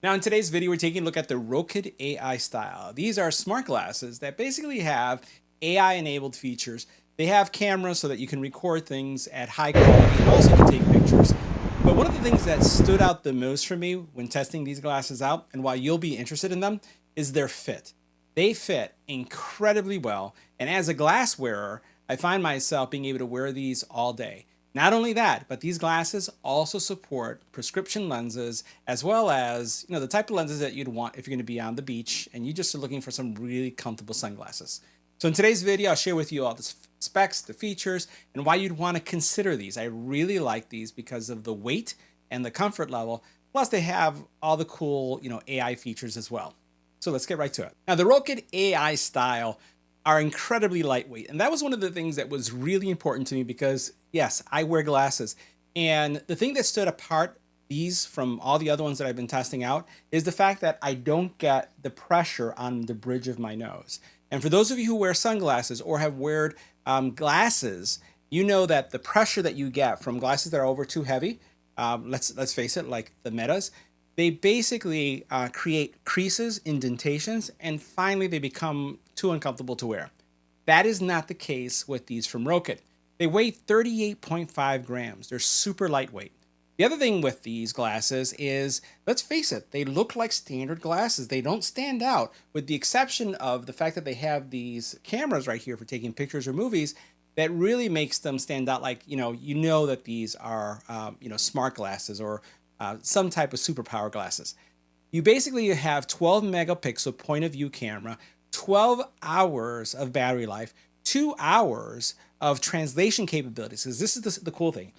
Now in today's video, we're taking a look at the Rokid AI Style. These are smart glasses that basically have AI enabled features. They have cameras so that you can record things at high quality and also can take pictures. But one of the things that stood out the most for me when testing these glasses out and why you'll be interested in them is their fit. They fit incredibly well. And as a glass wearer, I find myself being able to wear these all day. Not only that, but these glasses also support prescription lenses as well as, the type of lenses that you'd want if you're going to be on the beach and you just are looking for some really comfortable sunglasses. So in today's video, I'll share with you all the specs, the features, and why you'd want to consider these. I really like these because of the weight and the comfort level. Plus they have all the cool, AI features as well. So let's get right to it. Now the Rokid AI Style are incredibly lightweight. And that was one of the things that was really important to me because yes, I wear glasses. And the thing that stood apart these from all the other ones that I've been testing out is the fact that I don't get the pressure on the bridge of my nose. And for those of you who wear sunglasses or have worn glasses, you know that the pressure that you get from glasses that are over too heavy, let's face it, like the Metas, they basically create creases, indentations, and finally they become too uncomfortable to wear. That is not the case with these from Rokid. They weigh 38.5 grams. They're super lightweight. The other thing with these glasses is, let's face it, they look like standard glasses. They don't stand out with the exception of the fact that they have these cameras right here for taking pictures or movies that really makes them stand out like, that these are, smart glasses or some type of superpower glasses. You basically have 12 megapixel point of view camera, 12 hours of battery life, 2 hours of translation capabilities. Because this is the cool thing.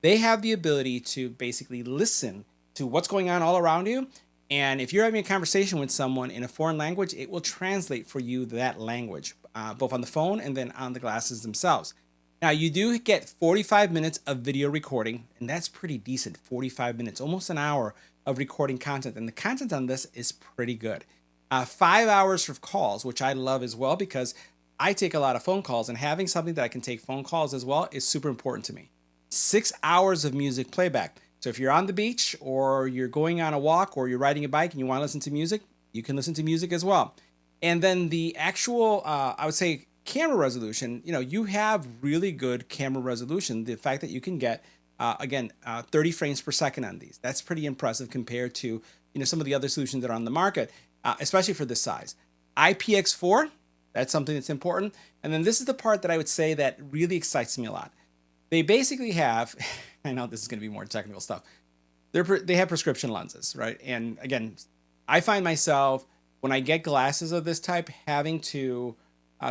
They have the ability to basically listen to what's going on all around you. And if you're having a conversation with someone in a foreign language, it will translate for you that language, both on the phone and then on the glasses themselves. Now you do get 45 minutes of video recording, and that's pretty decent. 45 minutes, almost an hour of recording content. And the content on this is pretty good. 5 hours of calls, which I love as well because I take a lot of phone calls, and having something that I can take phone calls as well is super important to me. 6 hours of music playback. So if you're on the beach or you're going on a walk or you're riding a bike and you want to listen to music, you can listen to music as well. And then the actual, I would say, camera resolution, you have really good camera resolution. The fact that you can get, 30 frames per second on these, that's pretty impressive compared to, some of the other solutions that are on the market, especially for this size. IPX4, that's something that's important. And then this is the part that I would say that really excites me a lot. They basically have, I know this is going to be more technical stuff. They have prescription lenses, right? And again, I find myself, when I get glasses of this type, having to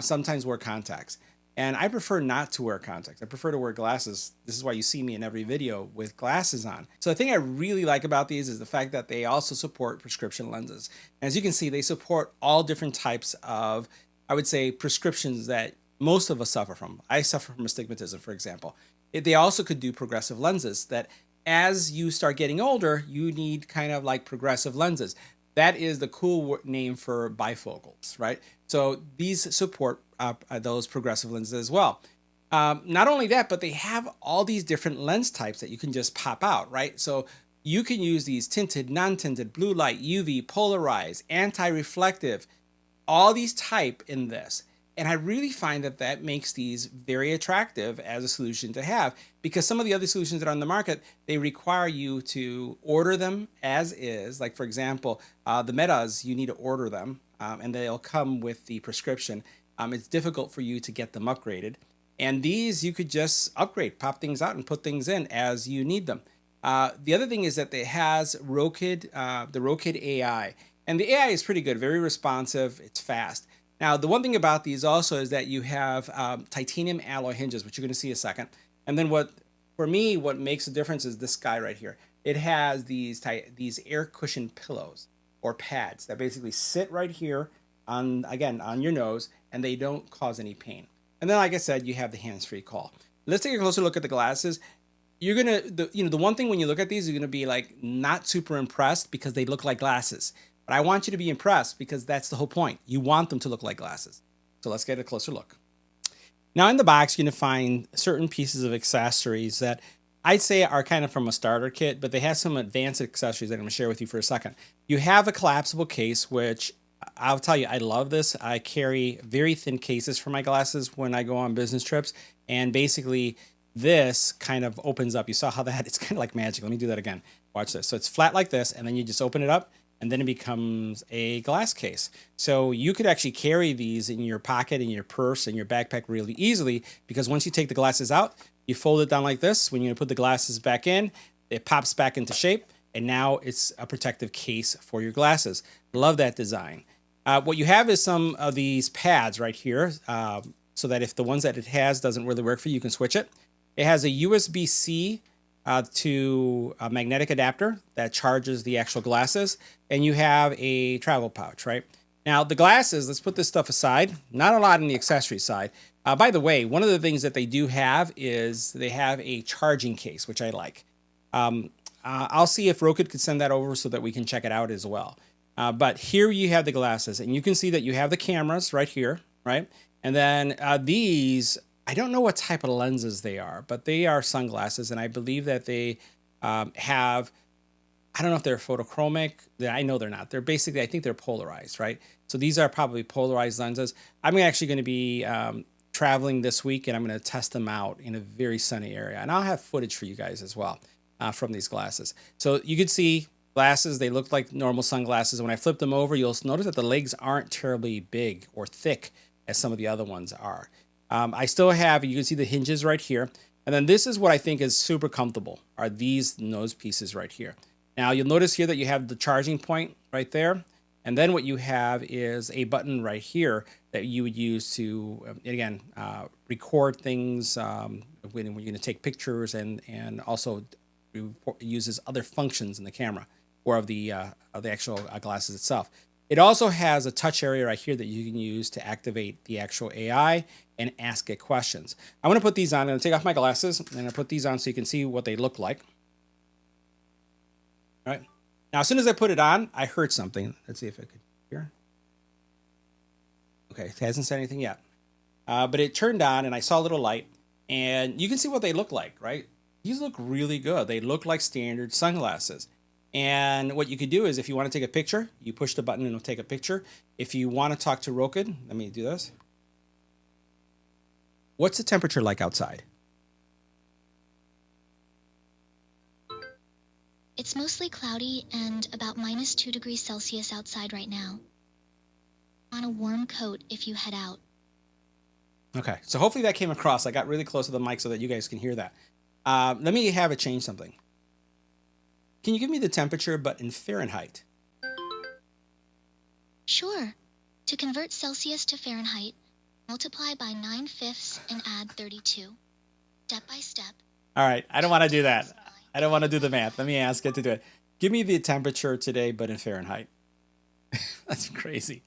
sometimes wear contacts. And I prefer not to wear contacts. I prefer to wear glasses. This is why you see me in every video with glasses on. So the thing I really like about these is the fact that they also support prescription lenses. And as you can see, they support all different types of, I would say, prescriptions that most of us suffer from. I suffer from astigmatism, for example. They also could do progressive lenses that as you start getting older, you need kind of like progressive lenses. That is the cool name for bifocals, right? So these support those progressive lenses as well. Not only that, but they have all these different lens types that you can just pop out, right? So you can use these tinted, non-tinted, blue light, UV, polarized, anti-reflective, all these type in this. And I really find that that makes these very attractive as a solution to have, because some of the other solutions that are on the market, they require you to order them as is. Like, for example, the Metas, you need to order them and they'll come with the prescription. It's difficult for you to get them upgraded. And these you could just upgrade, pop things out and put things in as you need them. The other thing is that it has Rokid, the Rokid AI. And the AI is pretty good, very responsive, it's fast. Now, the one thing about these also is that you have titanium alloy hinges, which you're going to see in a second. And then what makes a difference is this guy right here. It has these air cushion pillows or pads that basically sit right here on your nose, and they don't cause any pain. And then, like I said, you have the hands-free call. Let's take a closer look at the glasses. You're gonna, the one thing when you look at these, you're gonna be like not super impressed because they look like glasses. But I want you to be impressed because that's the whole point. You want them to look like glasses. So let's get a closer look. Now in the box, you're going to find certain pieces of accessories that I'd say are kind of from a starter kit, but they have some advanced accessories that I'm going to share with you for a second. You have a collapsible case, which I'll tell you, I love this. I carry very thin cases for my glasses when I go on business trips. And basically, this kind of opens up. You saw how that, it's kind of like magic. Let me do that again. Watch this. So it's flat like this, and then you just open it up, and then it becomes a glass case. So you could actually carry these in your pocket, in your purse, in your backpack really easily, because once you take the glasses out, you fold it down like this. When you put the glasses back in, it pops back into shape, and now it's a protective case for your glasses. Love that design. What you have is some of these pads right here, so that if the ones that it has doesn't really work for you, you can switch it. It has a USB-C to a magnetic adapter that charges the actual glasses, and you have a travel pouch, right? Now, the glasses, let's put this stuff aside. Not a lot on the accessory side. By the way, one of the things that they do have is they have a charging case, which I like. I'll see if Rokid could send that over so that we can check it out as well. But here you have the glasses, and you can see that you have the cameras right here, right? And then these, I don't know what type of lenses they are, but they are sunglasses, and I believe that they have, I don't know if they're photochromic. I know they're not. They're basically, I think they're polarized, right? So these are probably polarized lenses. I'm actually going to be traveling this week, and I'm going to test them out in a very sunny area. And I'll have footage for you guys as well from these glasses. So you can see glasses, they look like normal sunglasses. When I flip them over, you'll notice that the legs aren't terribly big or thick as some of the other ones are. I still have, you can see the hinges right here. And then this is what I think is super comfortable, are these nose pieces right here. Now you'll notice here that you have the charging point right there. And then what you have is a button right here that you would use to, again, record things when you're going to take pictures, and also uses other functions in the camera or of the actual glasses itself. It also has a touch area right here that you can use to activate the actual AI and ask it questions. I'm going to put these on. I'm going to take off my glasses, and I put these on so you can see what they look like. All right. Now, as soon as I put it on, I heard something. Let's see if I could hear. Okay, it hasn't said anything yet. But it turned on, and I saw a little light, and you can see what they look like, right? These look really good. They look like standard sunglasses. And what you could do is, if you want to take a picture, you push the button and it'll take a picture. If you want to talk to Rokid, let me do this. What's the temperature like outside? It's mostly cloudy and about -2 degrees Celsius outside right now. On a warm coat if you head out. Okay, so hopefully that came across. I got really close to the mic so that you guys can hear that. Let me have it change something. Can you give me the temperature, but in Fahrenheit? Sure. To convert Celsius to Fahrenheit, multiply by 9/5 and add 32. Step by step. All right, I don't want to do that. I don't want to do the math. Let me ask it to do it. Give me the temperature today, but in Fahrenheit. That's crazy.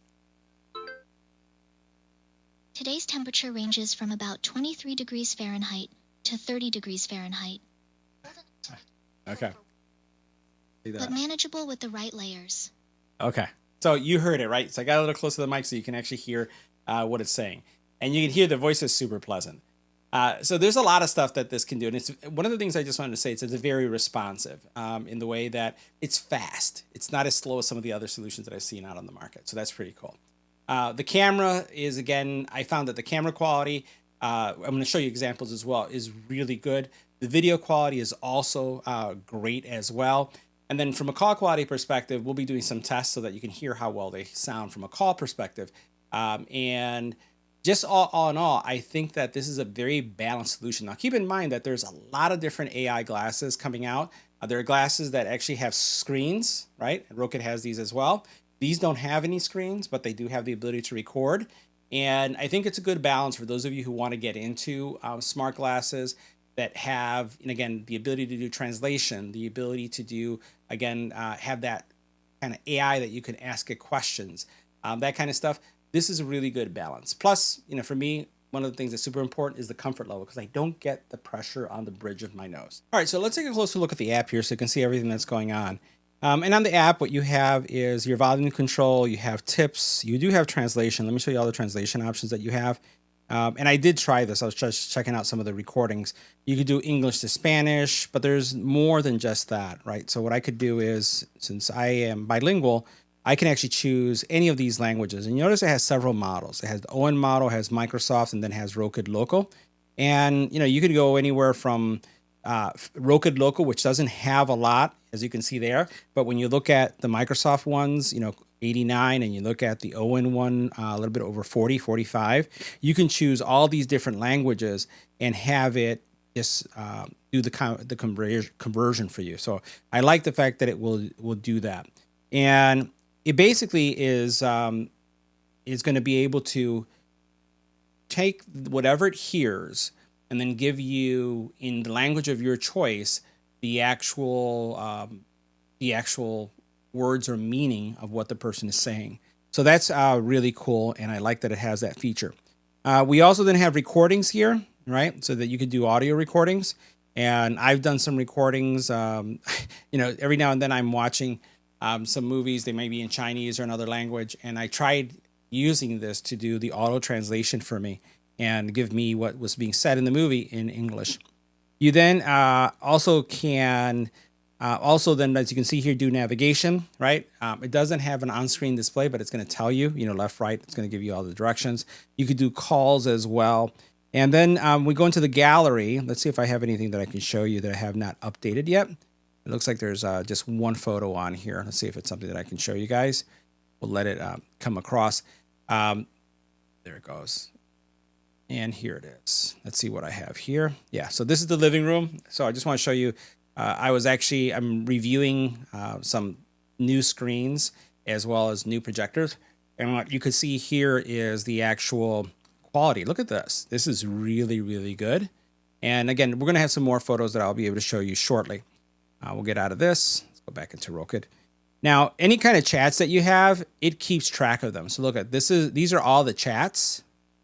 Today's temperature ranges from about 23 degrees Fahrenheit to 30 degrees Fahrenheit. Okay. But manageable with the right layers. Okay. So you heard it, right? So I got a little close to the mic so you can actually hear what it's saying. And you can hear the voice is super pleasant. So there's a lot of stuff that this can do. And it's one of the things I just wanted to say, it's very responsive in the way that it's fast. It's not as slow as some of the other solutions that I've seen out on the market. So that's pretty cool. The camera is, again, I found that the camera quality, I'm going to show you examples as well, is really good. The video quality is also great as well. And then from a call quality perspective, we'll be doing some tests so that you can hear how well they sound from a call perspective. And just all in all, I think that this is a very balanced solution. Now, keep in mind that there's a lot of different AI glasses coming out. There are glasses that actually have screens, right? And Rokid has these as well. These don't have any screens, but they do have the ability to record. And I think it's a good balance for those of you who want to get into smart glasses that have, and again, the ability to do translation, the ability to do, again, have that kind of AI that you can ask it questions, that kind of stuff. This is a really good balance. Plus, for me, one of the things that's super important is the comfort level, because I don't get the pressure on the bridge of my nose. All right, so let's take a closer look at the app here so you can see everything that's going on. And on the app, what you have is your volume control, you have tips, you do have translation. Let me show you all the translation options that you have. And I did try this. I was just checking out some of the recordings. You could do English to Spanish, but there's more than just that, right? So what I could do is, since I am bilingual, I can actually choose any of these languages. And you notice it has several models. It has the ON model, has Microsoft, and then has Rokid Local. And you could go anywhere from Rokid Local, which doesn't have a lot, as you can see there. But when you look at the Microsoft ones, 89, and you look at the ON one, a little bit over 40, 45, you can choose all these different languages and have it just do the conversion for you. So I like the fact that it will do that. And it basically is going to be able to take whatever it hears and then give you, in the language of your choice, the actual words or meaning of what the person is saying. So that's really cool, and I like that it has that feature. We also then have recordings here, right? So that you could do audio recordings. And I've done some recordings. Every now and then I'm watching some movies. They may be in Chinese or another language, and I tried using this to do the auto translation for me and give me what was being said in the movie in English. You then also can, then, as you can see here, do navigation, right? It doesn't have an on-screen display, but it's going to tell you, left, right. It's going to give you all the directions. You could do calls as well. And then we go into the gallery. Let's see if I have anything that I can show you that I have not updated yet. It looks like there's just one photo on here. Let's see if it's something that I can show you guys. We'll let it come across. There it goes. And here it is. Let's see what I have here. Yeah, so this is the living room. So I just want to show you, I'm reviewing some new screens as well as new projectors. And what you can see here is the actual quality. Look at this. This is really, really good. And again, we're going to have some more photos that I'll be able to show you shortly. We'll get out of this. Let's go back into Rokid. Now, any kind of chats that you have, it keeps track of them. So look at this. These are all the chats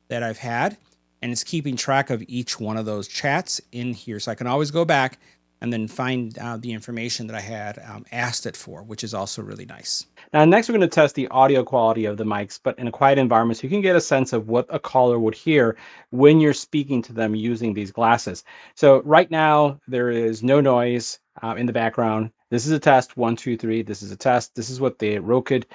that I've had, and it's keeping track of each one of those chats in here. So I can always go back and then find the information that I had asked it for, which is also really nice. Now, next we're going to test the audio quality of the mics, but in a quiet environment, so you can get a sense of what a caller would hear when you're speaking to them using these glasses. So right now, there is no noise in the background. This is a test, 1, 2, 3. This is a test. This is what the Rokid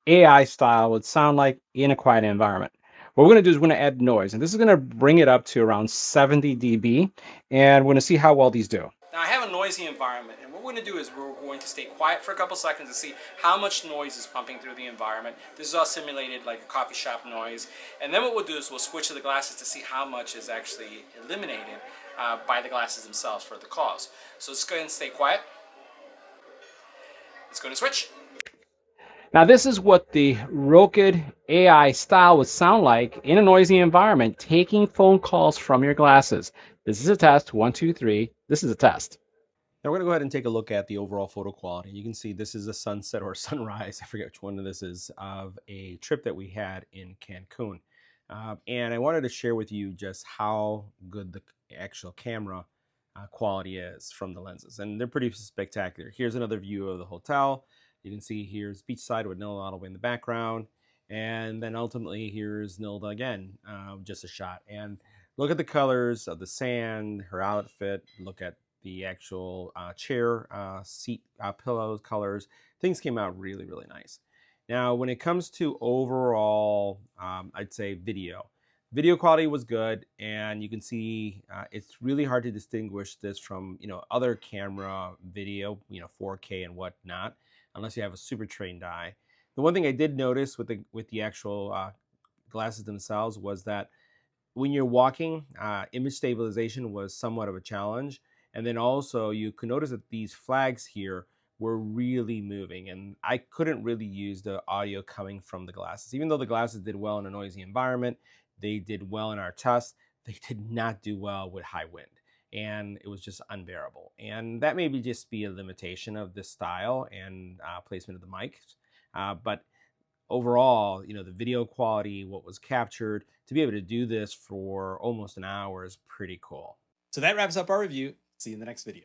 AI style would sound like in a quiet environment. What we're going to do is we're going to add noise, and this is going to bring it up to around 70 dB, and we're going to see how well these do. Now I have a noisy environment, and what we're going to do is we're going to stay quiet for a couple seconds to see how much noise is pumping through the environment. This is all simulated like a coffee shop noise, and then what we'll do is we'll switch to the glasses to see how much is actually eliminated by the glasses themselves for the calls. So let's go ahead and stay quiet. Let's go to switch. Now this is what the Rokid AI style would sound like in a noisy environment, taking phone calls from your glasses. This is a test, 1, 2, 3. This is a test. Now we're going to go ahead and take a look at the overall photo quality. You can see this is a sunset or sunrise, I forget which one of this is, of a trip that we had in Cancun. And I wanted to share with you just how good the actual camera quality is from the lenses. And they're pretty spectacular. Here's another view of the hotel. You can see here's beachside with Nilda all the way in the background. And then ultimately here's Nilda again, just a shot. And look at the colors of the sand, her outfit. Look at the actual chair, seat, pillows, colors. Things came out really, really nice. Now, when it comes to overall, I'd say video quality was good, and you can see it's really hard to distinguish this from other camera video, 4K and whatnot, unless you have a super trained eye. The one thing I did notice with the actual glasses themselves was that when you're walking, image stabilization was somewhat of a challenge. And then also you could notice that these flags here were really moving, and I couldn't really use the audio coming from the glasses. Even though the glasses did well in a noisy environment, they did well in our test, they did not do well with high wind. And it was just unbearable. And that maybe just be a limitation of this style and placement of the mics. But overall, the video quality, what was captured, to be able to do this for almost an hour is pretty cool. So that wraps up our review. See you in the next video.